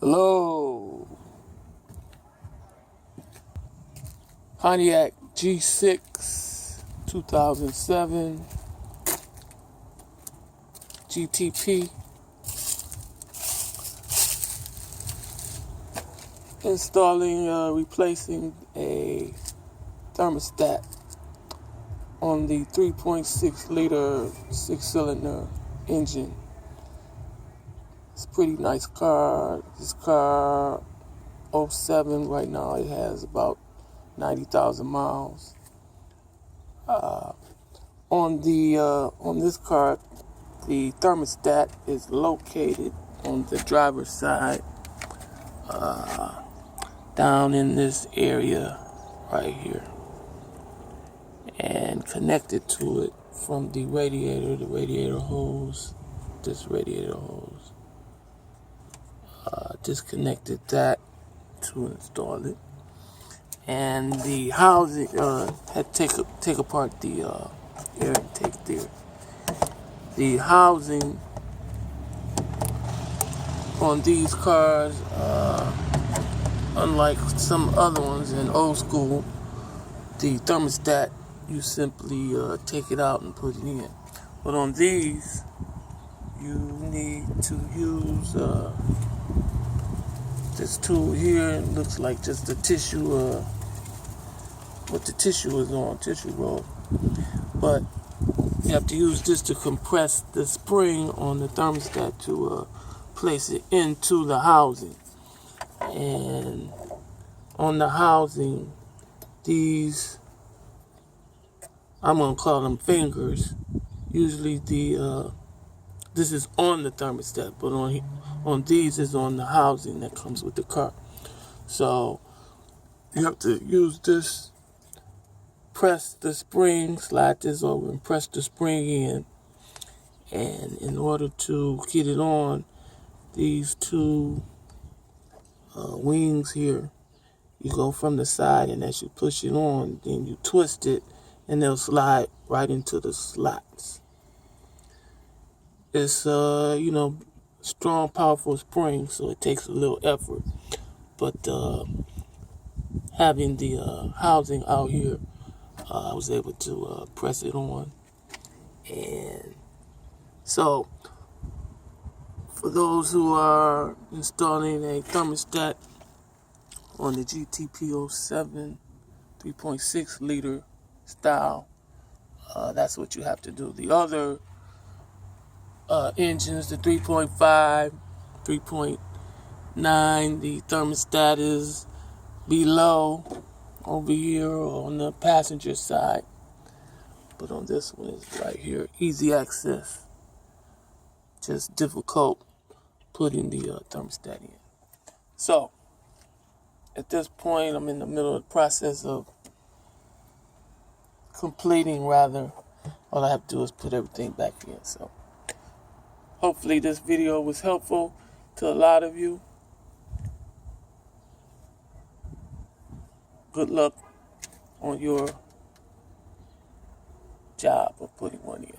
Hello, Pontiac G6 2007 GTP. Replacing a thermostat on the 3.6 liter 6-cylinder engine. It's a pretty nice car. This car, '07, right now it has about 90,000 miles. On this car, the thermostat is located on the driver's side, down in this area right here, and connected to it from the radiator hose. This radiator hose. Disconnected that to install it, and the housing had to take apart the air intake there. The housing on these cars, unlike some other ones in old school, the thermostat, you simply take it out and put it in. But on these, you need to use this tool here. It looks like just a tissue, what the tissue is on, tissue roll. But you have to use this to compress the spring on the thermostat to place it into the housing. And on the housing, these, I'm gonna call them fingers. Usually this is on the thermostat, but on these is on the housing that comes with the car. So you have to use this, press the spring, slide this over and press the spring in. And in order to get it on, these two wings here, you go from the side, and as you push it on, then you twist it and they'll slide right into the slots. It's strong, powerful spring, so it takes a little effort. But having the housing out here, I was able to press it on. And so, for those who are installing a thermostat on the GTP 07 3.6 liter style, that's what you have to do. The other engines, the 3.5, 3.9, the thermostat is below over here on the passenger side, but on this one is right here, easy access. Just difficult putting the thermostat in. So at this point, I'm in the middle of the process of completing, rather. All I have to do is put everything back in. So hopefully this video was helpful to a lot of you. Good luck on your job of putting one in.